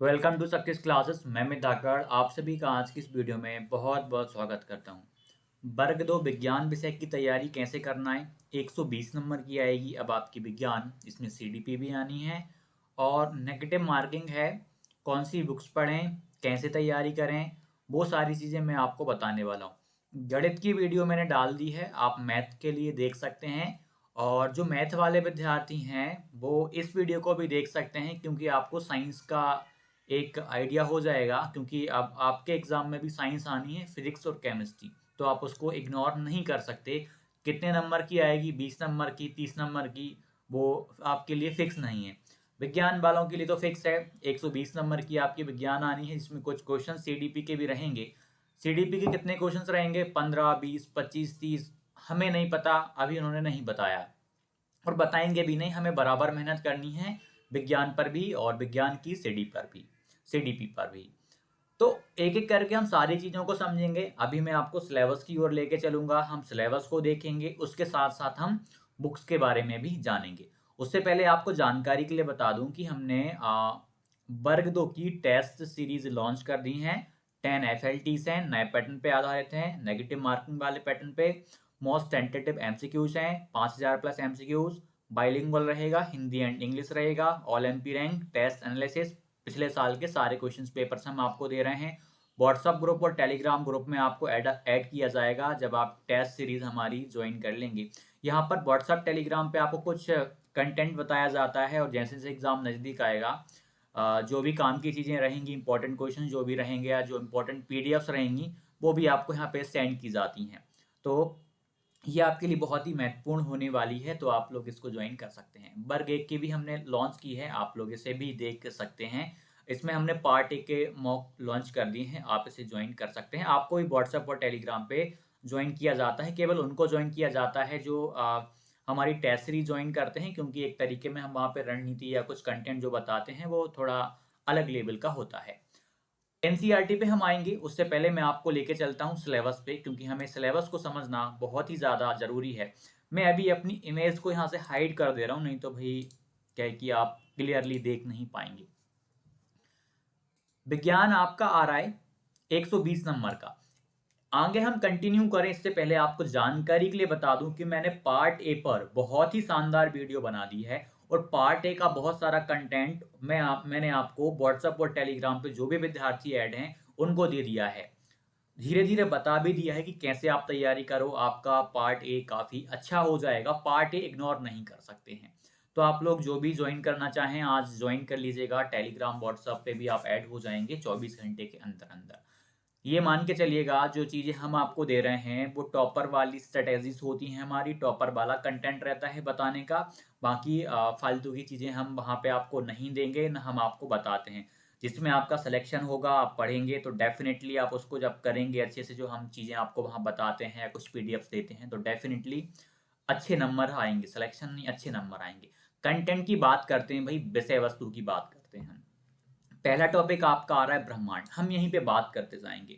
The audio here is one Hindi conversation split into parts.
Welcome to success classes. मैं मित धाकड़ आप सभी का आज की इस वीडियो में बहुत बहुत स्वागत करता हूं। वर्ग 2 विज्ञान विषय की तैयारी कैसे करना है। 120 नंबर की आएगी अब आपकी विज्ञान। इसमें सीडीपी भी आनी है और नेगेटिव मार्किंग है। कौन सी बुक्स पढ़ें, कैसे तैयारी करें, वो सारी चीज़ें मैं आपको बताने वाला हूँ। गणित की वीडियो मैंने डाल दी है, आप मैथ के लिए देख सकते हैं। और जो मैथ वाले विद्यार्थी हैं वो इस वीडियो को भी देख सकते हैं, क्योंकि आपको साइंस का एक आइडिया हो जाएगा। क्योंकि अब आपके एग्जाम में भी साइंस आनी है, फिजिक्स और केमिस्ट्री, तो आप उसको इग्नोर नहीं कर सकते। कितने नंबर की आएगी, 20 नंबर की, 30 नंबर की, वो आपके लिए फिक्स नहीं है। विज्ञान वालों के लिए तो फिक्स है, 120 नंबर की आपकी विज्ञान आनी है, जिसमें कुछ क्वेश्चन सीडीपी के भी रहेंगे। सीडीपी के कितने क्वेश्चंस रहेंगे, 15, 20, 25, 30, हमें नहीं पता, अभी उन्होंने नहीं बताया और बताएंगे भी नहीं। हमें बराबर मेहनत करनी है विज्ञान पर भी और विज्ञान की सीडीपी पर भी। तो एक एक करके हम सारी चीज़ों को समझेंगे। अभी मैं आपको सिलेबस की ओर लेके चलूंगा, हम सिलेबस को देखेंगे, उसके साथ साथ हम बुक्स के बारे में भी जानेंगे। उससे पहले आपको जानकारी के लिए बता दूं कि हमने वर्ग 2 की टेस्ट सीरीज लॉन्च कर दी हैं। 10 FLTs हैं, नए पैटर्न पे आधारित हैं, नेगेटिव मार्किंग वाले पैटर्न पे। मोस्ट टेंटेटिव MCQs हैं, 5000 प्लस MCQs। बाइलिंगुअल रहेगा, हिंदी एंड इंग्लिश रहेगा। All MP rank, test analysis, पिछले साल के सारे क्वेश्चन पेपर्स हम आपको दे रहे हैं। व्हाट्सअप ग्रुप और टेलीग्राम ग्रुप में आपको ऐड किया जाएगा जब आप टेस्ट सीरीज हमारी ज्वाइन कर लेंगे। यहाँ पर व्हाट्सअप टेलीग्राम पे आपको कुछ कंटेंट बताया जाता है, और जैसे जैसे एग्जाम नज़दीक आएगा जो भी काम की चीज़ें रहेंगी, इंपॉर्टेंट क्वेश्चन जो भी रहेंगे या जो इंपॉर्टेंट PDFs रहेंगी, वो भी आपको यहाँ पे सेंड की जाती हैं। तो ये आपके लिए बहुत ही महत्वपूर्ण होने वाली है, तो आप लोग इसको ज्वाइन कर सकते हैं। वर्ग 1 की भी हमने लॉन्च की है, आप लोग इसे भी देख सकते हैं। इसमें हमने पार्ट 1 के मॉक लॉन्च कर दिए हैं, आप इसे ज्वाइन कर सकते हैं। आपको भी व्हाट्सएप और टेलीग्राम पे ज्वाइन किया जाता है, केवल उनको ज्वाइन किया जाता है जो हमारी टेस्ट सीरीज ज्वाइन करते हैं, क्योंकि एक तरीके में हम वहाँ पे रणनीति या कुछ कंटेंट जो बताते हैं वो थोड़ा अलग लेवल का होता है। एनसीईआरटी पे हम आएंगे, उससे पहले मैं आपको लेके चलता हूँ सिलेबस पे, क्योंकि हमें सिलेबस को समझना बहुत ही ज़्यादा ज़रूरी है। मैं अभी अपनी इमेज को यहाँ से हाइड कर दे रहा हूँ, नहीं तो भाई क्या है कि आप क्लियरली देख नहीं पाएंगे। विज्ञान आपका आ रहा है 120 नंबर का। आगे हम कंटिन्यू करें इससे पहले आपको जानकारी के लिए बता दूं कि मैंने पार्ट ए पर बहुत ही शानदार वीडियो बना दी है, और पार्ट ए का बहुत सारा कंटेंट मैंने आपको व्हाट्सएप और टेलीग्राम पे जो भी विद्यार्थी ऐड हैं उनको दे दिया है। धीरे धीरे बता भी दिया है कि कैसे आप तैयारी करो, आपका पार्ट ए काफ़ी अच्छा हो जाएगा। पार्ट ए इग्नोर नहीं कर सकते हैं। तो आप लोग जो भी ज्वाइन करना चाहें आज ज्वाइन कर लीजिएगा। टेलीग्राम व्हाट्सएप पे भी आप ऐड हो जाएंगे 24 घंटे के अंदर अंदर। ये मान के चलिएगा जो चीज़ें हम आपको दे रहे हैं वो टॉपर वाली स्ट्रेटेजीज होती हैं, हमारी टॉपर वाला कंटेंट रहता है बताने का। बाकी फालतू की चीज़ें हम वहाँ पे आपको नहीं देंगे, ना हम आपको बताते हैं। जिसमें आपका सिलेक्शन होगा, आप पढ़ेंगे तो डेफिनेटली आप उसको जब करेंगे अच्छे से, जो हम चीज़ें आपको वहाँ बताते हैं या कुछ PDFs देते हैं, तो डेफिनेटली अच्छे नंबर आएंगे। सिलेक्शन नहीं, अच्छे नंबर आएंगे। कंटेंट की बात करते हैं भाई, विषय वस्तु की बात करते हैं हम। पहला टॉपिक आपका आ रहा है ब्रह्मांड, हम यहीं पे बात करते जाएंगे।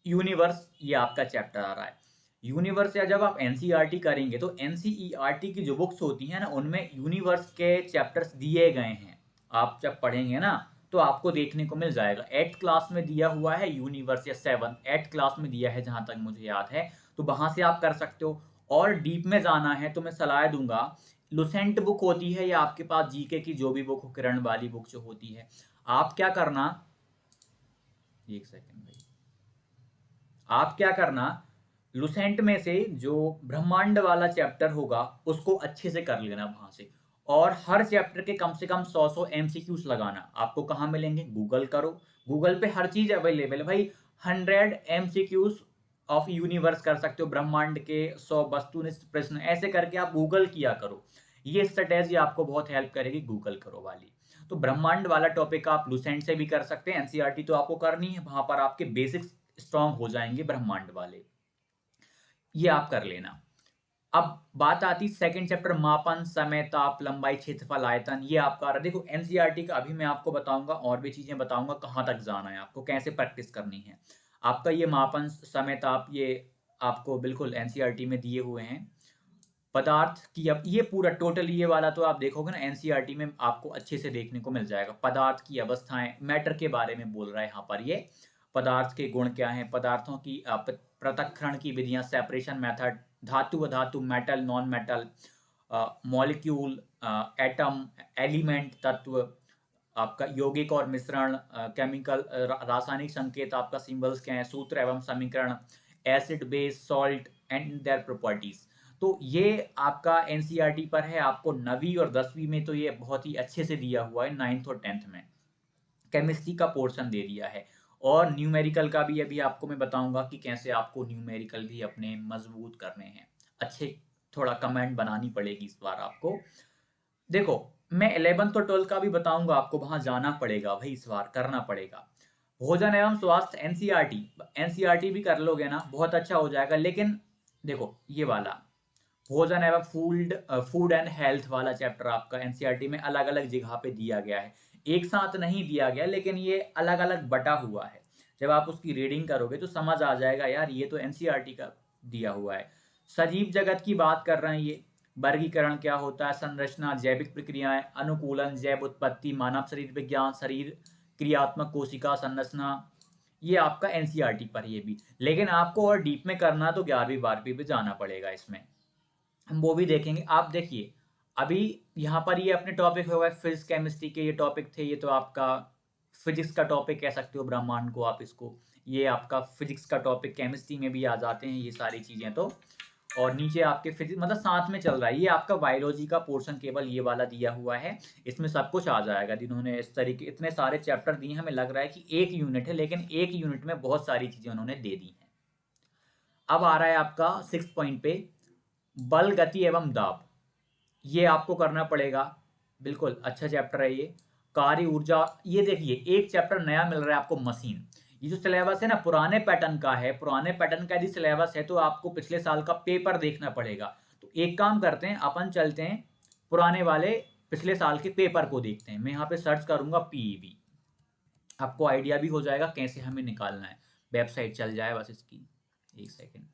यूनिवर्स, ये आपका चैप्टर आ रहा है। यूनिवर्स या जब आप एनसीईआरटी करेंगे तो एनसीईआरटी की जो बुक्स होती हैं ना, उनमें यूनिवर्स के चैप्टर्स दिए गए हैं। आप जब पढ़ेंगे ना तो आपको देखने को मिल जाएगा। 8th क्लास में दिया हुआ है यूनिवर्स, या 8th क्लास में दिया है जहां तक मुझे याद है, तो वहां से आप कर सकते हो। और डीप में जाना है तो मैं सलाह दूंगा, लुसेंट बुक होती है या आपके पास जीके की जो भी बुक हो, किरण वाली बुक जो होती है, आप क्या करना, एक सेकेंड भाई, आप क्या करना, लुसेंट में से जो ब्रह्मांड वाला चैप्टर होगा उसको अच्छे से कर लेना वहां से। और हर चैप्टर के कम से कम 100 MCQs लगाना। आपको कहाँ मिलेंगे, गूगल करो, गूगल पे हर चीज अवेलेबल है भाई। 100 MCQs ऑफ यूनिवर्स कर सकते हो, ब्रह्मांड के 100 वस्तुनिष्ठ प्रश्न, ऐसे करके आप गूगल किया करो। ये स्ट्रेटेजी आपको बहुत हेल्प करेगी, गूगल करो वाली। तो ब्रह्मांड वाला टॉपिक आप लुसेंट से भी कर सकते हैं, एनसीईआरटी तो आपको करनी है, वहां पर आपके बेसिक्स स्ट्रांग हो जाएंगे ब्रह्मांड वाले। ये आप कर लेना। अब बात आती सेकंड चैप्टर, मापन, समय, ताप, लंबाई, क्षेत्रफल, आयतन। ये आपका आ रहा है। देखो एनसीईआरटी का अभी मैं आपको बताऊंगा, और भी चीजें बताऊंगा कहाँ तक जाना है, आपको कैसे प्रैक्टिस करनी है। आपका ये मापन, समय, ताप, ये आपको बिल्कुल एनसीईआरटी में दिए हुए हैं। पदार्थ की, अब ये पूरा टोटल ये वाला तो आप देखोगे ना एनसीईआरटी में आपको अच्छे से देखने को मिल जाएगा। पदार्थ की अवस्थाएं, मैटर के बारे में बोल रहा है यहाँ पर ये। पदार्थ के गुण क्या हैं, पदार्थों की पृथक्करण की विधियां, सेपरेशन मेथड, धातु अधातु, metal non metal, molecule, atom, element तत्व, आपका यौगिक और मिश्रण, केमिकल रासायनिक संकेत, आपका सिंबल्स क्या है, सूत्र एवं समीकरण, acid base salt and their properties. तो ये आपका एनसीईआरटी पर है। आपको 9वीं और 10वीं में तो ये बहुत ही अच्छे से दिया हुआ है, 9th और 10th में केमिस्ट्री का पोर्शन दे दिया है। और न्यूमेरिकल का भी अभी आपको मैं बताऊंगा कि कैसे आपको न्यूमेरिकल भी अपने मजबूत करने हैं। अच्छे थोड़ा कमेंट बनानी पड़ेगी इस बार आपको। देखो मैं 11th और 12th का भी बताऊंगा आपको, वहां जाना पड़ेगा भाई, इस बार करना पड़ेगा। भोजन एवं स्वास्थ्य एनसीईआरटी भी कर लोगे ना, बहुत अच्छा हो जाएगा। लेकिन देखो ये वाला भोजन एवं फूड एंड हेल्थ वाला चैप्टर आपका एनसीईआरटी में अलग अलग जगह पे दिया गया है, एक साथ नहीं दिया गया, लेकिन ये अलग अलग बटा हुआ है। जब आप उसकी रीडिंग करोगे तो समझ आ जाएगा यार ये तो एनसीईआरटी का दिया हुआ है। सजीव जगत की बात कर रहे हैं ये, वर्गीकरण क्या होता है, संरचना, जैविक प्रक्रियाएं, अनुकूलन, जैव उत्पत्ति, मानव शरीर विज्ञान, शरीर क्रियात्मक कोशिका संरचना, ये आपका एनसीईआरटी पर ये भी। लेकिन आपको और डीप में करना तो 11वीं 12वीं पे जाना पड़ेगा, इसमें हम वो भी देखेंगे। आप देखिए अभी यहाँ पर ये अपने टॉपिक हो गए फिजिक्स केमिस्ट्री के, ये टॉपिक थे, ये तो आपका फिजिक्स का टॉपिक कह सकते हो ब्रह्मांड को आप इसको, ये आपका फिजिक्स का टॉपिक केमिस्ट्री में भी आ जाते हैं ये सारी चीजें तो। और नीचे आपके फिजिक्स मतलब साथ में चल रहा है, ये आपका बायोलॉजी का पोर्शन केवल ये वाला दिया हुआ है, इसमें सब कुछ आ जाएगा। जिन्होंने इस तरीके इतने सारे चैप्टर दिए, हमें लग रहा है कि एक यूनिट है, लेकिन एक यूनिट में बहुत सारी चीजें उन्होंने दे दी हैं। अब आ रहा है आपका 6 पॉइंट पे, बल गति एवं दाब, ये आपको करना पड़ेगा। बिल्कुल अच्छा चैप्टर है ये। कार्य ऊर्जा, ये देखिए एक चैप्टर नया मिल रहा है आपको, मशीन। ये जो सिलेबस है ना पुराने पैटर्न का है, पुराने पैटर्न का यदि सिलेबस है तो आपको पिछले साल का पेपर देखना पड़ेगा। तो एक काम करते हैं, अपन चलते हैं पुराने वाले पिछले साल के पेपर को देखते हैं। मैं यहाँ पे सर्च करूंगा पीईबी, आपको आइडिया भी हो जाएगा कैसे हमें निकालना है। वेबसाइट चल जाए बस इसकी, एक सेकेंड।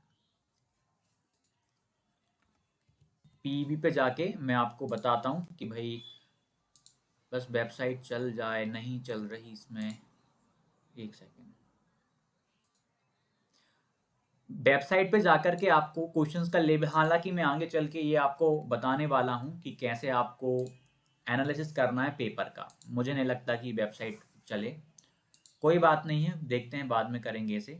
पीईबी पे जाके मैं आपको बताता हूँ कि भाई बस वेबसाइट चल जाए, नहीं चल रही इसमें, एक सेकेंड। वेबसाइट पे जाकर के आपको क्वेश्चंस का लेवल, हालांकि मैं आगे चल के ये आपको बताने वाला हूँ कि कैसे आपको एनालिसिस करना है पेपर का। मुझे नहीं लगता कि वेबसाइट चले, कोई बात नहीं है, देखते हैं बाद में करेंगे इसे।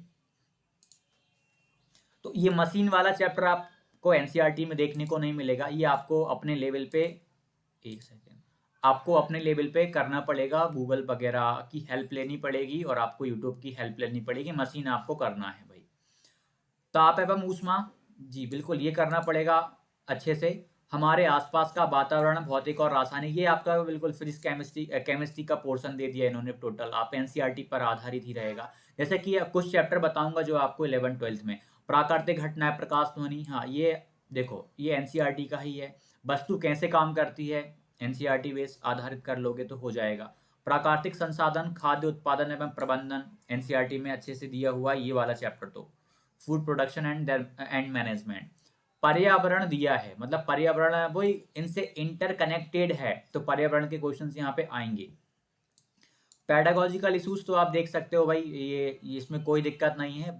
तो ये मशीन वाला चैप्टर आपको एनसीईआरटी में देखने को नहीं मिलेगा, ये आपको अपने लेवल पे, एक सेकेंड, आपको अपने लेवल पे करना पड़ेगा, गूगल वगैरह की हेल्प लेनी पड़ेगी और आपको यूट्यूब की हेल्प लेनी पड़ेगी। मशीन आपको करना है भाई। ताप एवं ऊष्मा, जी बिल्कुल ये करना पड़ेगा अच्छे से। हमारे आसपास का वातावरण, भौतिक और रासायनिक, ये आपका बिल्कुल फिजिक्स केमिस्ट्री का पोर्शन दे दिया इन्होंने टोटल, आप एनसीईआरटी पर आधारित ही रहेगा। जैसे कि कुछ चैप्टर बताऊंगा जो आपको 11th 12th में, प्राकृतिक घटनाएं, प्रकाश ध्वनि, हाँ ये देखो ये एनसीईआरटी का ही है। वस्तु कैसे काम करती है, एनसीईआरटी बेस आधारित कर लोगे तो हो जाएगा। प्राकृतिक संसाधन, खाद्य उत्पादन एवं प्रबंधन, एनसीईआरटी में अच्छे से दिया हुआ है ये वाला चैप्टर तो। फूड प्रोडक्शन एंड मैनेजमेंट, पर्यावरण दिया है, मतलब पर्यावरण वही इनसे इंटरकनेक्टेड है, तो पर्यावरण के क्वेश्चंस यहाँ पे आएंगे। पेडागोजिकल इशूज तो आप देख सकते हो भाई, ये इसमें कोई दिक्कत नहीं है,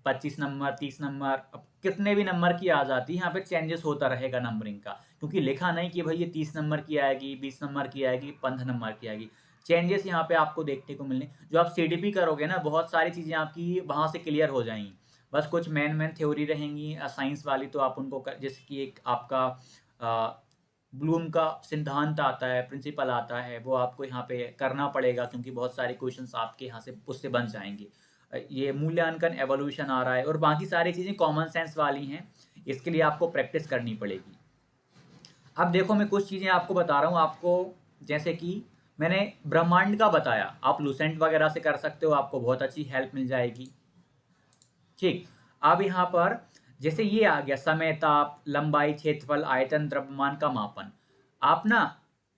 25 नंबर 30 नंबर, अब कितने भी नंबर की आ जाती है, यहाँ पे चेंजेस होता रहेगा नंबरिंग का, क्योंकि लिखा नहीं कि भाई ये 30 नंबर की आएगी, 20 नंबर की आएगी, 15 नंबर की आएगी। चेंजेस यहाँ पे आपको देखने को मिलने, जो आप सीडीपी करोगे ना, बहुत सारी चीज़ें आपकी वहाँ से क्लियर हो जाएंगी। बस कुछ मेन थ्योरी रहेंगी साइंस वाली, तो आप उनको जैसे कि एक आपका ब्लूम का सिद्धांत आता है, प्रिंसिपल आता है, वो आपको यहाँ पे करना पड़ेगा, क्योंकि बहुत सारे क्वेश्चंस आपके यहाँ से उससे बन जाएंगे। ये मूल्यांकन, एवोल्यूशन आ रहा है, और बाकी सारी चीज़ें कॉमन सेंस वाली हैं, इसके लिए आपको प्रैक्टिस करनी पड़ेगी। अब देखो मैं कुछ चीज़ें आपको बता रहा हूँ आपको, जैसे कि मैंने ब्रह्मांड का बताया, आप लूसेंट वगैरह से कर सकते हो, आपको बहुत अच्छी हेल्प मिल जाएगी। ठीक, अब यहाँ पर जैसे ये आ गया समय, ताप, लंबाई, क्षेत्रफल, आयतन, द्रव्यमान का मापन, आप ना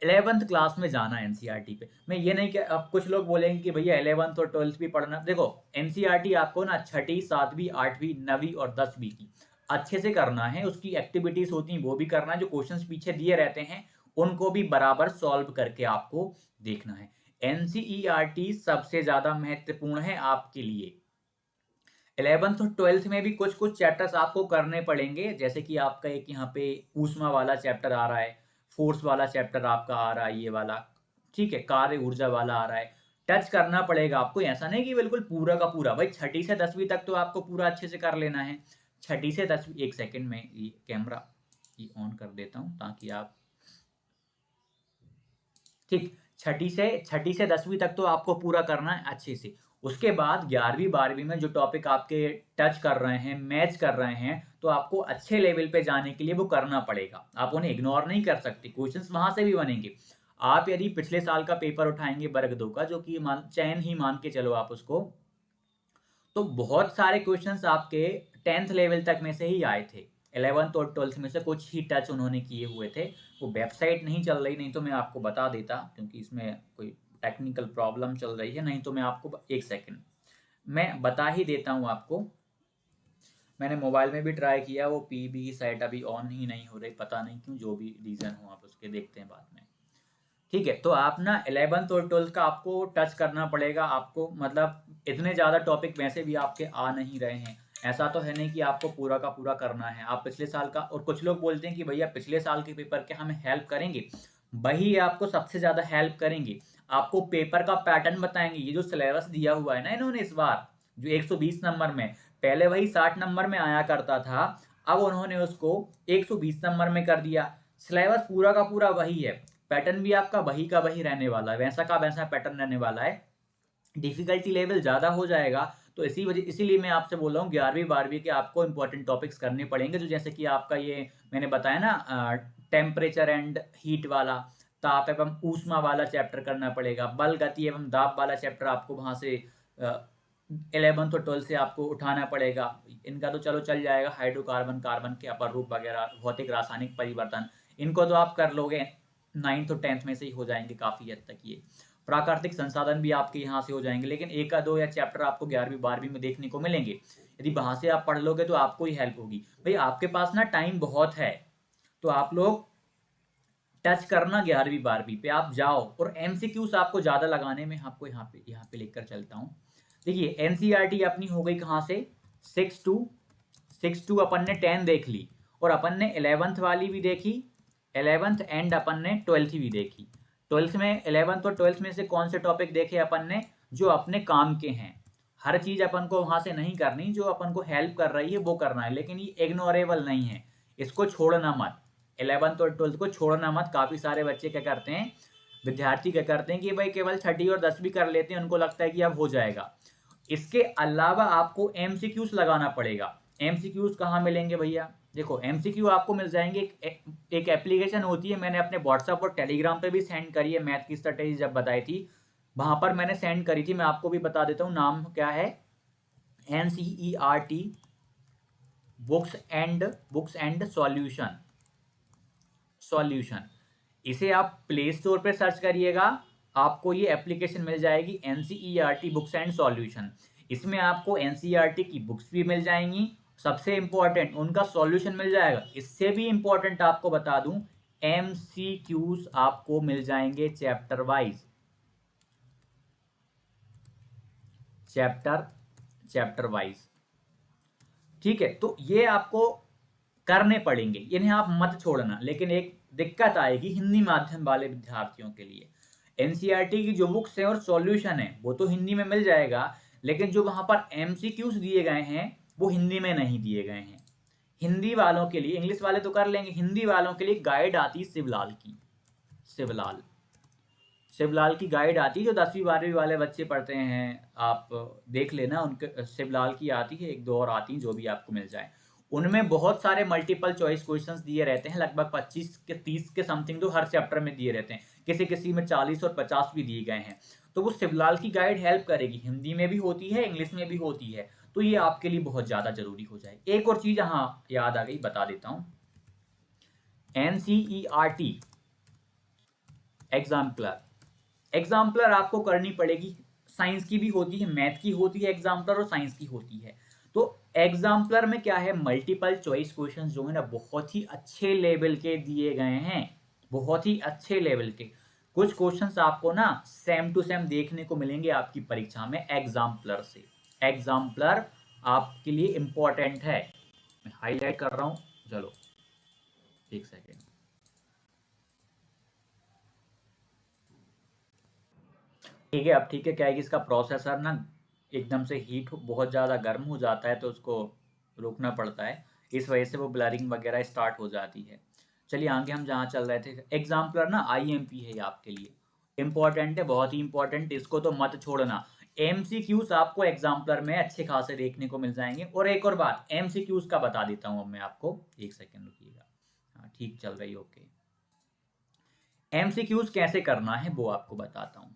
11th क्लास में जाना एनसीईआरटी पे। मैं ये नहीं कि अब कुछ लोग बोलेंगे कि भैया 11th और 12th भी पढ़ना, देखो एनसीईआरटी आपको ना 6ठी 7वीं 8वीं 9वीं और 10वीं की अच्छे से करना है, उसकी एक्टिविटीज होती हैं वो भी करना है, जो क्वेश्चंस पीछे दिए रहते हैं उनको भी बराबर सॉल्व करके आपको देखना है। एनसीईआरटी सबसे ज्यादा महत्वपूर्ण है आपके लिए। 11th और 12th में भी कुछ कुछ चैप्टर्स आपको करने पड़ेंगे, जैसे कि आपका एक यहाँ पे ऊष्मा वाला चैप्टर आ रहा है, फोर्स वाला चैप्टर आपका आ रहा है, ये वाला, ठीक है, कार्य ऊर्जा वाला आ रहा है। टच करना पड़ेगा आपको, ऐसा नहीं कि बिल्कुल पूरा का पूरा, भाई छठी से 10वीं तक तो आपको पूरा अच्छे से कर लेना है। छठी से 10वीं, एक सेकेंड में ये कैमरा ये ऑन कर देता हूँ ताकि आप, ठीक, छठी से 10वीं तक तो आपको पूरा करना है अच्छे से। उसके बाद 11वीं 12वीं में जो टॉपिक आपके टच कर रहे हैं, मैच कर रहे हैं, तो आपको अच्छे लेवल पे जाने के लिए वो करना पड़ेगा, आप उन्हें इग्नोर नहीं कर सकते, क्वेश्चंस वहां से भी बनेंगे। आप यदि पिछले साल का पेपर उठाएंगे वर्ग 2 का, जो कि चयन ही मान के चलो आप उसको, तो बहुत सारे क्वेश्चंस आपके 10th लेवल तक में से ही आए थे। 11th और 12th में से कुछ ही टच उन्होंने किए हुए थे। वो वेबसाइट नहीं चल रही, नहीं तो मैं आपको बता देता, क्योंकि इसमें कोई टेक्निकल प्रॉब्लम चल रही है, नहीं तो मैं आपको एक सेकंड मैं बता ही देता हूँ आपको। मैंने मोबाइल में भी ट्राई किया, वो पीबी की साइट अभी ऑन ही नहीं हो रही, पता नहीं क्यों, जो भी रीज़न हो आप उसके देखते हैं बाद में। ठीक है, तो आप ना 11th और 12th का आपको टच करना पड़ेगा आपको, मतलब इतने ज़्यादा टॉपिक वैसे भी आपके आ नहीं रहे हैं, ऐसा तो है नहीं कि आपको पूरा का पूरा करना है। आप पिछले साल का, और कुछ लोग बोलते हैं कि भैया पिछले साल के पेपर के हमें हेल्प करेंगे, वही आपको सबसे ज़्यादा हेल्प करेंगे, आपको पेपर का पैटर्न बताएंगे। ये जो सिलेबस दिया हुआ है ना इन्होंने इस बार, जो 120 नंबर में, पहले वही 60 नंबर में आया करता था, अब उन्होंने उसको 120 नंबर में कर दिया। सिलेबस पूरा का पूरा वही है, पैटर्न भी आपका वही का वही रहने वाला है, वैसा का वैसा पैटर्न रहने वाला है। डिफिकल्टी लेवल ज़्यादा हो जाएगा, तो इसीलिए मैं आपसे बोल रहा हूँ 11वीं 12वीं के आपको इंपॉर्टेंट टॉपिक्स करने पड़ेंगे, जो जैसे कि आपका ये मैंने बताया ना, टेम्परेचर एंड हीट वाला, ताप एवं ऊष्मा वाला चैप्टर करना पड़ेगा, बल गति एवं दाब वाला चैप्टर आपको वहाँ से 11th और 12th से आपको उठाना पड़ेगा। इनका तो चलो चल जाएगा, हाइड्रोकार्बन, कार्बन के अपर रूप वगैरह, भौतिक रासायनिक परिवर्तन, इनको तो आप कर लोगे, 9th और 10th में से ही हो जाएंगे काफ़ी हद तक ये। प्राकृतिक संसाधन भी आपके यहाँ से हो जाएंगे, लेकिन एक का दो या चैप्टर आपको 11वीं 12वीं में देखने को मिलेंगे, यदि वहाँ से आप पढ़ लोगे तो आपको ही हेल्प होगी। भाई आपके पास ना टाइम बहुत है, तो आप लोग टच करना 11वीं 12वीं पे आप जाओ, और एमसीक्यूज आपको ज़्यादा लगाने में, आपको यहाँ पे लेकर चलता हूँ। देखिए एनसीईआरटी अपनी हो गई कहाँ से, 6 to अपन ने 10 देख ली, और अपन ने 11th वाली भी देखी, 11th एंड अपन ने 12th भी देखी। 12th में 11th और 12th में से कौन से टॉपिक देखे अपन ने, जो अपने काम के हैं। हर चीज अपन को वहां से नहीं करनी, जो अपन को हेल्प कर रही है वो करना है, लेकिन ये इग्नोरेबल नहीं है, इसको छोड़ना मत। 11th और 12th को छोड़ना मत। काफी सारे बच्चे क्या करते हैं, विद्यार्थी क्या करते हैं कि भाई केवल छठी और 10वीं कर लेते हैं, उनको लगता है कि अब हो जाएगा। इसके अलावा आपको एमसीक्यूज लगाना पड़ेगा। एमसीक्यूज कहाँ मिलेंगे भैया, देखो एमसीक्यू आपको मिल जाएंगे, एक एप्लीकेशन होती है, मैंने अपने व्हाट्सएप और टेलीग्राम पे भी सेंड करी है, मैथ की स्ट्रेटेजी जब बताई थी वहां पर मैंने सेंड करी थी, मैं आपको भी बता देता हूँ, नाम क्या है, एनसीईआरटी बुक्स एंड सॉल्यूशन। इसे आप प्ले स्टोर पे सर्च करिएगा, आपको ये एप्लीकेशन मिल जाएगी, एनसीईआरटी बुक्स एंड सॉल्यूशन। इसमें आपको एनसीईआरटी की बुक्स भी मिल जाएंगी, सबसे इंपॉर्टेंट उनका सॉल्यूशन मिल जाएगा। इससे भी इंपॉर्टेंट आपको बता दूं, एमसीक्यूज आपको मिल जाएंगे चैप्टर वाइज, चैप्टर वाइज। ठीक है, तो ये आपको करने पड़ेंगे, इन्हें आप मत छोड़ना। लेकिन एक दिक्कत आएगी हिंदी माध्यम वाले विद्यार्थियों के लिए, एनसीईआरटी की जो बुक्स है और सॉल्यूशन है वो तो हिंदी में मिल जाएगा, लेकिन जो वहां पर एमसीक्यूज दिए गए हैं वो हिंदी में नहीं दिए गए हैं। हिंदी वालों के लिए, इंग्लिश वाले तो कर लेंगे, हिंदी वालों के लिए गाइड आती है शिवलाल की, शिवलाल शिवलाल की गाइड आती है, जो 10वीं 12वीं वाले बच्चे पढ़ते हैं, आप देख लेना, उनके शिवलाल की आती है, एक दो और आती हैं, जो भी आपको मिल जाए। उनमें बहुत सारे मल्टीपल चॉइस क्वेश्चंस दिए रहते हैं, लगभग 25 के 30 के समथिंग तो हर चैप्टर में दिए रहते हैं, किसी किसी में 40 और 50 भी दिए गए हैं। तो वो शिवलाल की गाइड हेल्प करेगी, हिंदी में भी होती है, इंग्लिश में भी होती है, तो ये आपके लिए बहुत ज़्यादा जरूरी हो जाए। एक और चीज़ हाँ याद आ गई, बता देता हूँ, एनसीईआरटी एग्जाम्पलर आपको करनी पड़ेगी, साइंस की भी होती है, मैथ की होती है एग्जाम्पलर, और साइंस की होती है। तो एग्जाम्पलर में क्या है, मल्टीपल चॉइस क्वेश्चन जो है ना बहुत ही अच्छे लेवल के दिए गए हैं, बहुत ही अच्छे लेवल के। कुछ क्वेश्चंस आपको ना सेम टू सेम देखने को मिलेंगे आपकी परीक्षा में एग्जाम्पलर से। एग्जाम्पलर आपके लिए इंपॉर्टेंट है, मैं हाईलाइट कर रहा हूं। चलो एक सेकेंड। ठीक है, अब ठीक है, क्या है कि इसका प्रोसेसर ना एकदम से हीट बहुत ज़्यादा गर्म हो जाता है तो उसको रोकना पड़ता है, इस वजह से वो ब्लरिंग वगैरह स्टार्ट हो जाती है। चलिए आगे हम जहाँ चल रहे थे, एग्जाम्पलर ना आईएमपी है ये आपके लिए, इंपॉर्टेंट है, बहुत ही इंपॉर्टेंट, इसको तो मत छोड़ना। एमसीक्यूज आपको एग्जाम्पलर में अच्छे खासे देखने को मिल जाएंगे। और एक और बात एमसीक्यूज का बता देता हूँ अब मैं आपको, एक सेकेंड रुकिएगा। हाँ ठीक चल रही, ओके। एमसीक्यूज कैसे करना है वो आपको बताता हूँ।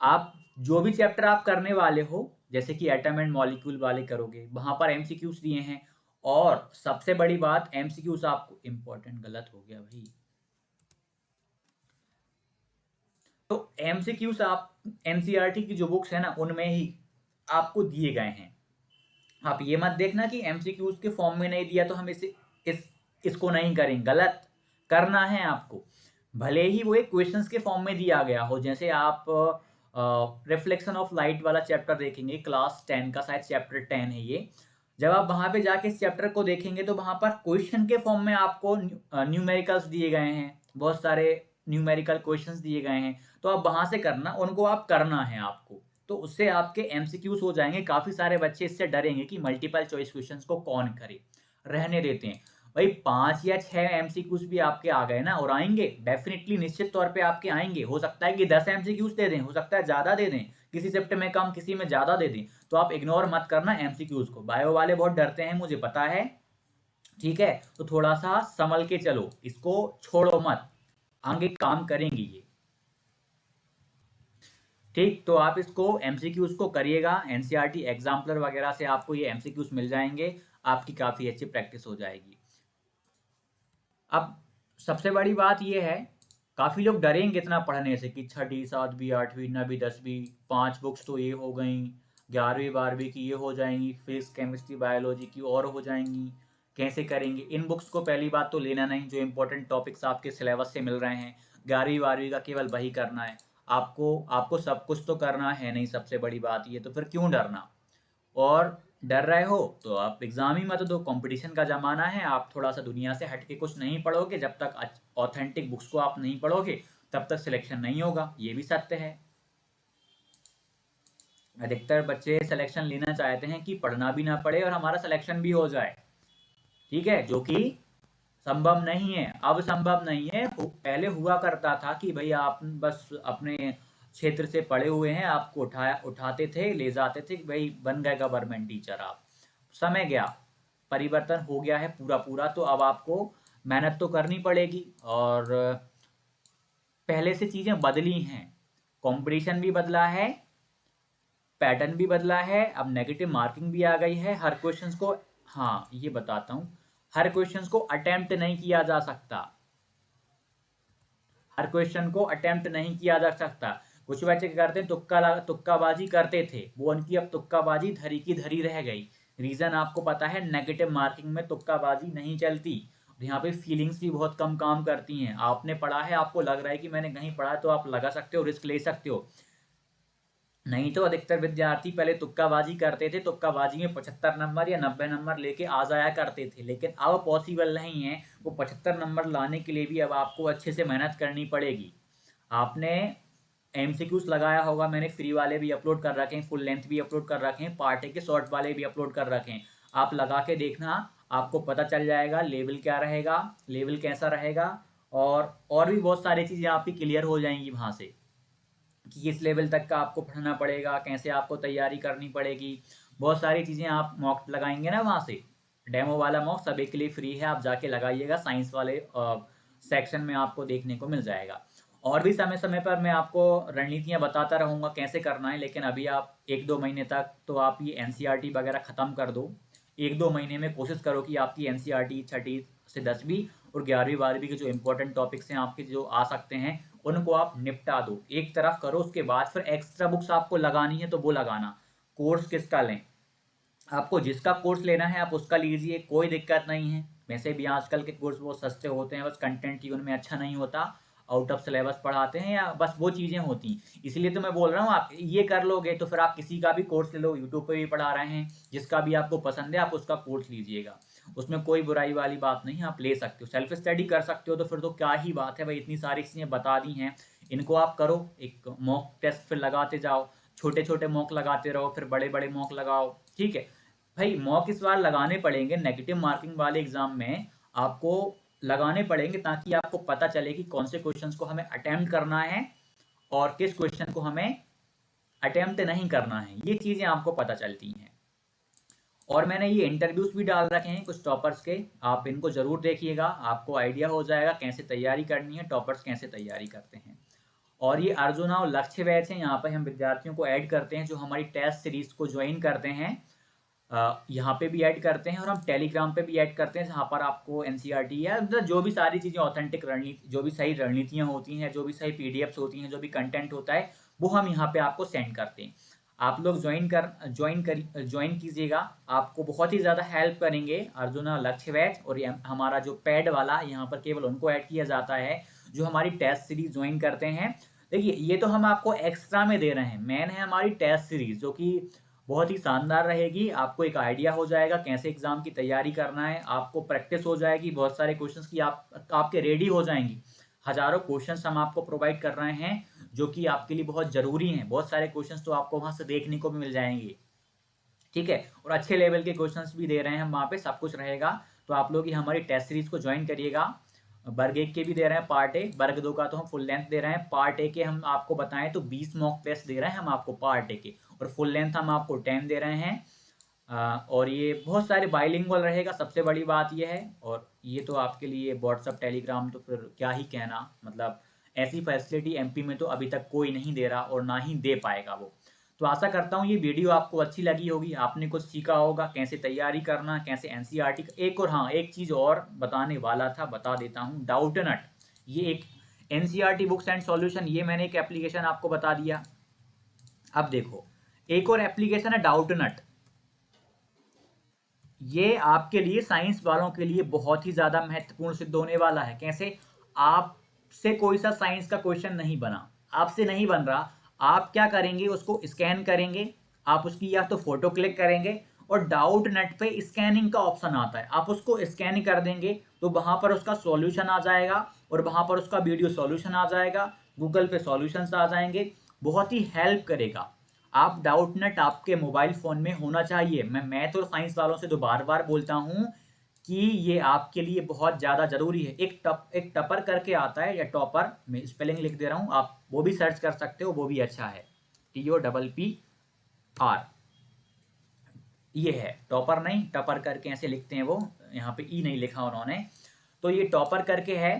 आप जो भी चैप्टर आप करने वाले हो, जैसे कि एटम एंड मॉलिक्यूल वाले करोगे, वहां पर एमसीक्यूज दिए हैं। और सबसे बड़ी बात एमसीक्यूज आपको इंपॉर्टेंट, गलत हो गया भाई। तो एमसीक्यूज आप एनसीईआरटी की जो बुक्स है ना उनमें ही आपको दिए गए हैं। आप ये मत देखना कि एमसीक्यूज के फॉर्म में नहीं दिया तो हम इसको नहीं करेंगे, गलत करना है आपको। भले ही वो एक क्वेश्चंस के फॉर्म में दिया गया हो, जैसे आप रिफ्लेक्शन ऑफ लाइट वाला चैप्टर देखेंगे, क्लास 10 का शायद चैप्टर 10 है ये। जब आप वहां पे जाके इस चैप्टर को देखेंगे तो वहां पर क्वेश्चन के फॉर्म में आपको न्यूमेरिकल्स दिए गए हैं, बहुत सारे न्यूमेरिकल क्वेश्चंस दिए गए हैं। तो आप वहां से करना, उनको आप करना है आपको, तो उससे आपके एमसीक्यूज हो जाएंगे। काफी सारे बच्चे इससे डरेंगे कि मल्टीपल चॉइस क्वेश्चंस को कौन करे, रहने देते हैं भाई। 5 या 6 एमसीक्यूज भी आपके आ गए ना, और आएंगे डेफिनेटली, निश्चित तौर पे आपके आएंगे। हो सकता है कि 10 एमसीक्यूज दे दें, हो सकता है ज्यादा दे दें, किसी शिफ्ट में कम किसी में ज्यादा दे दें। तो आप इग्नोर मत करना एमसीक्यूज को, बायो वाले बहुत डरते हैं मुझे पता है, ठीक है। तो थोड़ा सा संभल के चलो, इसको छोड़ो मत, आगे काम करेंगे ये, ठीक। तो आप इसको एमसीक्यूज को करिएगा, एनसीईआरटी एग्जाम्पलर वगैरह से आपको ये एमसीक्यूज मिल जाएंगे, आपकी काफी अच्छी प्रैक्टिस हो जाएगी। अब सबसे बड़ी बात ये है, काफी लोग डरेंगे इतना पढ़ने से कि छठी सातवीं आठवीं नवीं दसवीं 5 बुक्स तो ये हो गई, 11वीं 12वीं की ये हो जाएंगी, फिजिक्स केमिस्ट्री बायोलॉजी की और हो जाएंगी, कैसे करेंगे। इन बुक्स को पहली बात तो लेना नहीं, जो इंपॉर्टेंट टॉपिक्स आपके सिलेबस से मिल रहे हैं। 11वीं 12वीं का केवल वही करना है आपको, आपको सब कुछ तो करना है नहीं, सबसे बड़ी बात ये, तो फिर क्यों डरना। और डर रहे हो तो आप एग्जाम ही मत दो, कंपटीशन का जमाना है। आप थोड़ा सा दुनिया से हट के कुछ नहीं पढ़ोगे, जब तक ऑथेंटिक बुक्स को आप नहीं पढ़ोगे तब तक सिलेक्शन नहीं होगा, ये भी सत्य है। अधिकतर बच्चे सिलेक्शन लेना चाहते हैं कि पढ़ना भी ना पड़े और हमारा सिलेक्शन भी हो जाए, ठीक है, जो कि संभव नहीं है। अब संभव नहीं है, पहले हुआ करता था कि भाई आप बस अपने क्षेत्र से पढ़े हुए हैं, आपको उठाते थे, ले जाते थे कि भाई बन गए गवर्नमेंट टीचर आप। समय गया, परिवर्तन हो गया है पूरा पूरा, तो अब आपको मेहनत तो करनी पड़ेगी। और पहले से चीजें बदली हैं, कंपटीशन भी बदला है, पैटर्न भी बदला है, अब नेगेटिव मार्किंग भी आ गई है हर क्वेश्चंस को। हाँ ये बताता हूँ, हर क्वेश्चंस को अटेम्प्ट नहीं किया जा सकता, हर क्वेश्चन को अटेम्प्ट नहीं किया जा सकता। कुछ बच्चे क्या करते हैं, तुक्काबाजी करते थे, वो उनकी अब तुक्काबाजी धरी की धरी रह गई। रीजन आपको पता है, नेगेटिव मार्किंग में तुक्काबाजी नहीं चलती, यहाँ पे फीलिंग्स भी बहुत कम काम करती हैं। आपने पढ़ा है, आपको लग रहा है कि मैंने कहीं पढ़ा है, तो आप लगा सकते हो, रिस्क ले सकते हो। नहीं तो अधिकतर विद्यार्थी पहले तुक्काबाजी करते थे, तुक्काबाजी में 75 नंबर या 90 नंबर लेके आ जाया करते थे, लेकिन अब पॉसिबल नहीं है। वो 75 नंबर लाने के लिए भी अब आपको अच्छे से मेहनत करनी पड़ेगी। आपने एमसीक्यूज लगाया होगा, मैंने फ्री वाले भी अपलोड कर रखे हैं, फुल लेंथ भी अपलोड कर रखे हैं, पार्ट ए के शॉर्ट वाले भी अपलोड कर रखे हैं। आप लगा के देखना, आपको पता चल जाएगा लेवल क्या रहेगा, लेवल कैसा रहेगा। और भी बहुत सारी चीज़ें आपकी क्लियर हो जाएंगी वहाँ से, कि किस लेवल तक का आपको पढ़ना पड़ेगा, कैसे आपको तैयारी करनी पड़ेगी। बहुत सारी चीज़ें आप मॉक लगाएंगे ना वहाँ से, डेमो वाला मॉक सभी के लिए फ्री है, आप जाके लगाइएगा, साइंस वाले सेक्शन में आपको देखने को मिल जाएगा। और भी समय समय पर मैं आपको रणनीतियाँ बताता रहूँगा कैसे करना है, लेकिन अभी आप 1-2 महीने तक तो आप ये एनसीईआरटी वगैरह ख़त्म कर दो। 1-2 महीने में कोशिश करो कि आपकी एनसीईआरटी छठी से 10वीं और 11वीं 12वीं के जो इंपॉर्टेंट टॉपिक्स हैं आपके जो आ सकते हैं, उनको आप निपटा दो, एक तरफ करो। उसके बाद फिर एक्स्ट्रा बुक्स आपको लगानी है तो वो लगाना। कोर्स किसका लें, आपको जिसका कोर्स लेना है आप उसका लीजिए, कोई दिक्कत नहीं है। वैसे भी आजकल के कोर्स बहुत सस्ते होते हैं, बस कंटेंट ही उनमें अच्छा नहीं होता, आउट ऑफ सिलेबस पढ़ाते हैं या बस वो चीज़ें होती हैं। इसलिए तो मैं बोल रहा हूँ, आप ये कर लोगे तो फिर आप किसी का भी कोर्स ले लो, यूट्यूब पे भी पढ़ा रहे हैं, जिसका भी आपको पसंद है आप उसका कोर्स लीजिएगा। उसमें कोई बुराई वाली बात नहीं है, आप ले सकते हो, सेल्फ स्टडी कर सकते हो, तो फिर तो क्या ही बात है भाई, इतनी सारी चीज़ें बता दी हैं, इनको आप करो। एक मॉक टेस्ट फिर लगाते जाओ, छोटे छोटे मॉक लगाते रहो, फिर बड़े बड़े मॉक लगाओ, ठीक है भाई। मॉक इस बार लगाने पड़ेंगे, नेगेटिव मार्किंग वाले एग्जाम में आपको लगाने पड़ेंगे, ताकि आपको पता चले कि कौन से क्वेश्चंस को हमें अटेम्प्ट करना है और किस क्वेश्चन को हमें अटेम्प्ट नहीं करना है, ये चीज़ें आपको पता चलती हैं। और मैंने ये इंटरव्यूज भी डाल रखे हैं कुछ टॉपर्स के, आप इनको जरूर देखिएगा, आपको आइडिया हो जाएगा कैसे तैयारी करनी है, टॉपर्स कैसे तैयारी करते हैं। और ये अर्जुना और लक्ष्य बैच है, यहाँ पर हम विद्यार्थियों को ऐड करते हैं जो हमारी टेस्ट सीरीज को ज्वाइन करते हैं, यहाँ पे भी ऐड करते हैं, और हम टेलीग्राम पे भी ऐड करते हैं, जहाँ पर आपको एनसीईआरटी या मतलब जो भी सारी चीज़ें ऑथेंटिक रणनीति, जो भी सही रणनीतियाँ होती हैं, जो भी सही पीडीएफ्स होती हैं, जो भी कंटेंट होता है, वो हम यहाँ पे आपको सेंड करते हैं। आप लोग ज्वाइन कीजिएगा, आपको बहुत ही ज़्यादा हेल्प करेंगे अर्जुना लक्ष्य बैच। और ये हमारा जो पैड वाला, यहाँ पर केवल उनको ऐड किया जाता है जो हमारी टेस्ट सीरीज ज्वाइन करते हैं। देखिए ये तो हम आपको एक्स्ट्रा में दे रहे हैं, मेन है हमारी टेस्ट सीरीज जो कि बहुत ही शानदार रहेगी। आपको एक आइडिया हो जाएगा कैसे एग्जाम की तैयारी करना है, आपको प्रैक्टिस हो जाएगी बहुत सारे क्वेश्चंस की, आपके रेडी हो जाएंगी। हजारों क्वेश्चंस हम आपको प्रोवाइड कर रहे हैं जो कि आपके लिए बहुत जरूरी हैं, बहुत सारे क्वेश्चंस तो आपको वहां से देखने को भी मिल जाएंगे, ठीक है। और अच्छे लेवल के क्वेश्चंस भी दे रहे हैं हम वहाँ पे, सब कुछ रहेगा। तो आप लोग ही हमारी टेस्ट सीरीज को ज्वाइन करिएगा। वर्ग 1 के भी दे रहे हैं पार्ट ए, वर्ग 2 का तो हम फुल लेंथ दे रहे हैं। पार्ट ए के हम आपको बताएं तो 20 मॉक टेस्ट दे रहे हैं हम आपको पार्ट ए के, और फुल लेंथ हम आपको 10 दे रहे हैं। और ये बहुत सारे बाइलिंगुअल रहेगा, सबसे बड़ी बात ये है। और ये तो आपके लिए व्हाट्सअप टेलीग्राम तो फिर क्या ही कहना, मतलब ऐसी फैसिलिटी एमपी में तो अभी तक कोई नहीं दे रहा और ना ही दे पाएगा वो। तो आशा करता हूँ ये वीडियो आपको अच्छी लगी होगी, आपने कुछ सीखा होगा कैसे तैयारी करना, कैसे एनसीईआरटी। एक और हाँ, एक चीज़ और बताने वाला था, बता देता हूँ, डाउटनट, ये एक एनसीईआरटी बुक्स एंड सॉल्यूशन, ये मैंने एक एप्लीकेशन आपको बता दिया। अब देखो एक और एप्लीकेशन है डाउटनट, ये आपके लिए साइंस वालों के लिए बहुत ही ज्यादा महत्वपूर्ण सिद्ध होने वाला है। कैसे? आपसे कोई सा साइंस का क्वेश्चन नहीं बना, आपसे नहीं बन रहा, आप क्या करेंगे, उसको स्कैन करेंगे, आप उसकी या तो फोटो क्लिक करेंगे, और डाउट नेट पे स्कैनिंग का ऑप्शन आता है, आप उसको स्कैन कर देंगे तो वहां पर उसका सॉल्यूशन आ जाएगा, और वहां पर उसका वीडियो सॉल्यूशन आ जाएगा, गूगल पे सॉल्यूशंस आ जाएंगे, बहुत ही हेल्प करेगा। आप डाउटनट आपके मोबाइल फोन में होना चाहिए। मैं मैथ और साइंस वालों से तो बार बार बोलता हूं कि ये आपके लिए बहुत ज्यादा जरूरी है। एक टपर करके आता है, या टॉपर, मैं स्पेलिंग लिख दे रहा हूं, आप वो भी सर्च कर सकते हो, वो भी अच्छा है, TOPPR, ये है टॉपर, नहीं टपर करके ऐसे लिखते हैं वो, यहाँ पे ई नहीं लिखा उन्होंने, तो ये टॉपर करके है।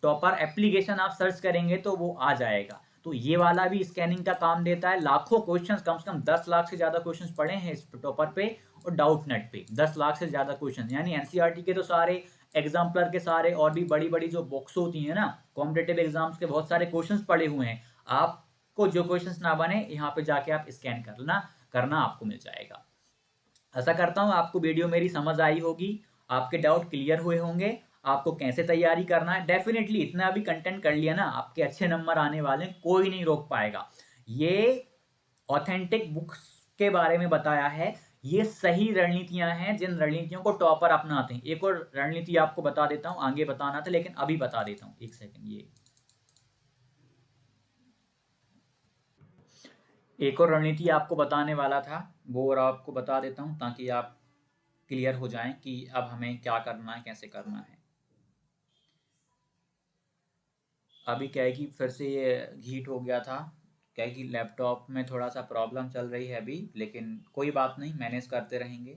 टॉपर एप्लीकेशन आप सर्च करेंगे तो वो आ जाएगा। तो ये वाला भी स्कैनिंग का काम देता है। लाखों क्वेश्चंस, कम से कम 10 लाख से ज्यादा क्वेश्चंस पढ़े हैं इस टॉपर पे, और डाउट नेट पे 10 लाख से ज्यादा क्वेश्चन, यानी एनसीईआरटी के तो सारे, एग्जाम्पलर के सारे, और भी बड़ी बड़ी जो बुक्स होती है ना कॉम्पिटेटिव एग्जाम्स के, बहुत सारे क्वेश्चन पड़े हुए हैं। आपको जो क्वेश्चन ना बने, यहाँ पे जाके आप स्कैन करना आपको मिल जाएगा। आशा करता हूँ आपको वीडियो मेरी समझ आई होगी, आपके डाउट क्लियर हुए होंगे, आपको कैसे तैयारी करना है। डेफिनेटली इतना भी कंटेंट कर लिया ना, आपके अच्छे नंबर आने वाले, कोई नहीं रोक पाएगा। ये ऑथेंटिक बुक्स के बारे में बताया है, ये सही रणनीतियां हैं जिन रणनीतियों को टॉपर अपनाते हैं। एक और रणनीति आपको बता देता हूँ, आगे बताना था लेकिन अभी बता देता हूँ, एक सेकंड। ये एक और रणनीति आपको बताने वाला था, वो और आपको बता देता हूँ ताकि आप क्लियर हो जाएं कि अब हमें क्या करना है, कैसे करना है। अभी क्या है कि फिर से ये हीट हो गया था, क्या है कि लैपटॉप में थोड़ा सा प्रॉब्लम चल रही है अभी, लेकिन कोई बात नहीं, मैनेज करते रहेंगे।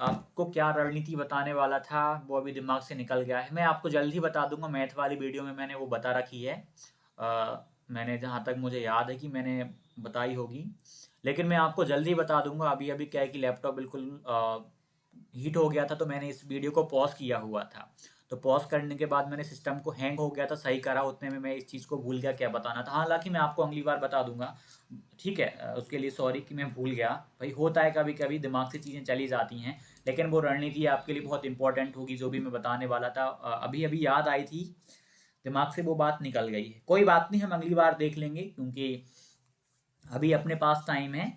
आपको क्या रणनीति बताने वाला था वो अभी दिमाग से निकल गया है, मैं आपको जल्द ही बता दूंगा। मैथ वाली वीडियो में मैंने वो बता रखी है, मैंने जहाँ तक मुझे याद है कि मैंने बताई होगी, लेकिन मैं आपको जल्दी बता दूंगा। अभी अभी क्या है कि लैपटॉप बिल्कुल हीट हो गया था, तो मैंने इस वीडियो को पॉज किया हुआ था। तो पॉज करने के बाद मैंने सिस्टम को हैंग हो गया था, सही करा, उतने में मैं इस चीज़ को भूल गया क्या बताना था। हालांकि मैं आपको अगली बार बता दूंगा, ठीक है। उसके लिए सॉरी कि मैं भूल गया। भाई होता है कभी कभी, दिमाग से चीज़ें चली जाती हैं, लेकिन वो रणनीति आपके लिए बहुत इंपॉर्टेंट होगी जो भी मैं बताने वाला था। अभी अभी याद आई थी, दिमाग से वो बात निकल गई है। कोई बात नहीं, हम अगली बार देख लेंगे, क्योंकि अभी अपने पास टाइम है,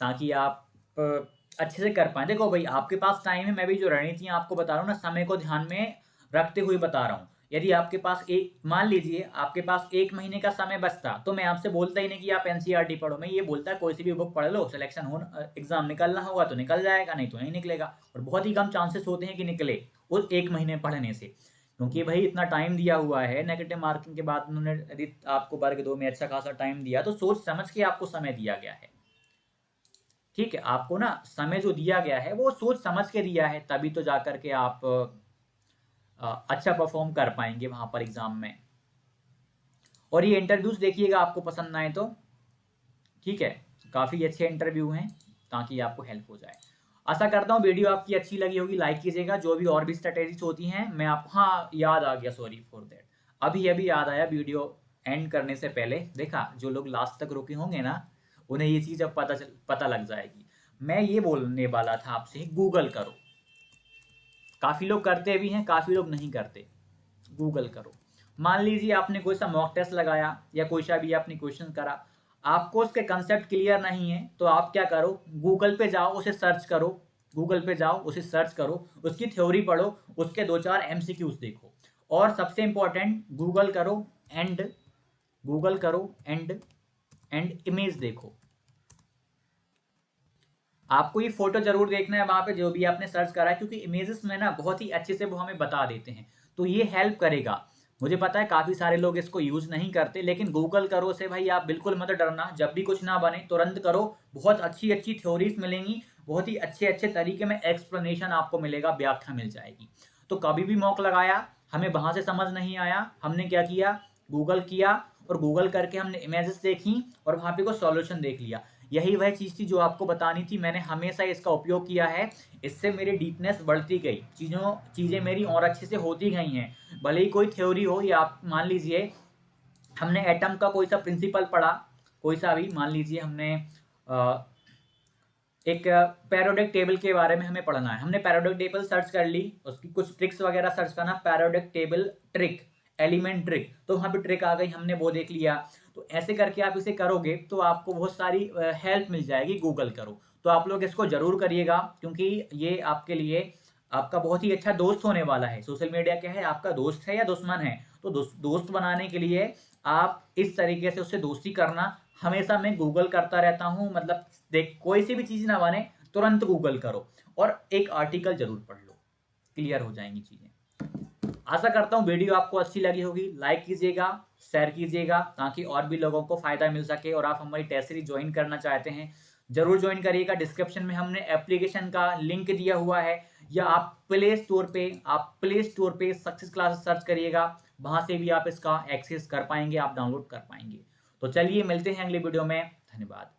ताकि आप अच्छे से कर पाए। देखो भाई, आपके पास टाइम है, मैं भी जो रणनीतियाँ आपको बता रहा हूँ ना, समय को ध्यान में रखते हुए बता रहा हूँ। यदि आपके पास मान लीजिए आपके पास 1 महीने का समय बचता, तो मैं आपसे बोलता ही नहीं कि आप एनसीईआरटी पढ़ो। मैं ये बोलता है कोई सी भी बुक पढ़ लो, सिलेक्शन हो, एग्जाम निकलना होगा तो निकल जाएगा, नहीं तो नहीं निकलेगा। और बहुत ही कम चांसेस होते हैं कि निकले उस 1 महीने पढ़ने से, क्योंकि भाई इतना टाइम दिया हुआ है। नेगेटिव मार्किंग के बाद उन्होंने यदि आपको वर्ग 2 में अच्छा खासा टाइम दिया, तो सोच समझ के आपको समय दिया गया है। ठीक है, आपको ना समय जो दिया गया है वो सोच समझ के दिया है, तभी तो जाकर के आप अच्छा परफॉर्म कर पाएंगे वहां पर एग्जाम में। और ये इंटरव्यूज देखिएगा, आपको पसंद आए तो, ठीक है, काफ़ी अच्छे इंटरव्यू हैं, ताकि आपको हेल्प हो जाए। आशा करता हूँ वीडियो आपकी अच्छी लगी होगी, लाइक कीजिएगा। जो भी और भी स्ट्रेटेजीज होती हैं मैं आपको, हाँ याद आ गया, सॉरी फॉर दैट, अभी अभी याद आया, वीडियो एंड करने से पहले देखा, जो लोग लास्ट तक रुके होंगे ना, उन्हें ये चीज़ अब पता लग जाएगी। मैं ये बोलने वाला था आपसे, गूगल करो। काफ़ी लोग करते भी हैं, काफ़ी लोग नहीं करते। गूगल करो। मान लीजिए आपने कोई सा मॉक टेस्ट लगाया या कोई सा भी आपने क्वेश्चन करा, आपको उसके कंसेप्ट क्लियर नहीं है, तो आप क्या करो, गूगल पे जाओ, उसे सर्च करो। गूगल पे जाओ, उसे सर्च करो, उसकी थ्योरी पढ़ो, उसके 2-4 एमसीक्यूज देखो। और सबसे इंपॉर्टेंट, गूगल करो एंड इमेज देखो। आपको ये फोटो जरूर देखना है वहां पे जो भी आपने सर्च करा है, क्योंकि इमेजेस में ना बहुत ही अच्छे से वो हमें बता देते हैं, तो ये हेल्प करेगा। मुझे पता है काफी सारे लोग इसको यूज नहीं करते, लेकिन गूगल करो से भाई आप बिल्कुल मत डरना। जब भी कुछ ना बने तुरंत करो, बहुत अच्छी अच्छी थ्योरीज मिलेंगी, बहुत ही अच्छे अच्छे तरीके में एक्सप्लेनेशन आपको मिलेगा, व्याख्या मिल जाएगी। तो कभी भी मौका लगाया, हमें वहां से समझ नहीं आया, हमने क्या किया, गूगल किया, और गूगल करके हमने इमेजेस देखी और वहां पे को सॉल्यूशन देख लिया। यही वह चीज़ थी जो आपको बतानी थी। मैंने हमेशा इसका उपयोग किया है, इससे मेरी डीपनेस बढ़ती गई, चीज़ें मेरी और अच्छे से होती गई हैं। भले ही कोई थ्योरी हो, या आप मान लीजिए हमने एटम का कोई सा प्रिंसिपल पढ़ा, कोई सा भी मान लीजिए हमने एक पैरोडिक टेबल के बारे में हमें पढ़ना है, हमने पैरोडिक टेबल सर्च कर ली, उसकी कुछ ट्रिक्स वगैरह सर्च करना, पैरोडिक टेबल ट्रिक, एलिमेंट ट्रिक, तो वहाँ पे ट्रिक आ गई, हमने वो देख लिया। तो ऐसे करके आप इसे करोगे तो आपको बहुत सारी हेल्प मिल जाएगी। गूगल करो, तो आप लोग इसको जरूर करिएगा, क्योंकि ये आपके लिए आपका बहुत ही अच्छा दोस्त होने वाला है। सोशल मीडिया क्या है, आपका दोस्त है या दुश्मन है, तो दोस्त बनाने के लिए आप इस तरीके से उससे दोस्ती करना। हमेशा मैं गूगल करता रहता हूँ, मतलब देख कोई सी भी चीज़ ना बने, तुरंत गूगल करो और एक आर्टिकल जरूर पढ़ लो, क्लियर हो जाएंगी चीज़ें। आशा करता हूँ वीडियो आपको अच्छी लगी होगी, लाइक कीजिएगा, शेयर कीजिएगा, ताकि और भी लोगों को फायदा मिल सके। और आप हमारी टेस्ट सीरीज ज्वाइन करना चाहते हैं, जरूर ज्वाइन करिएगा। डिस्क्रिप्शन में हमने एप्लीकेशन का लिंक दिया हुआ है, या आप प्ले स्टोर पे सक्सेस क्लासेस सर्च करिएगा, वहां से भी आप इसका एक्सेस कर पाएंगे, आप डाउनलोड कर पाएंगे। तो चलिए मिलते हैं अगले वीडियो में, धन्यवाद।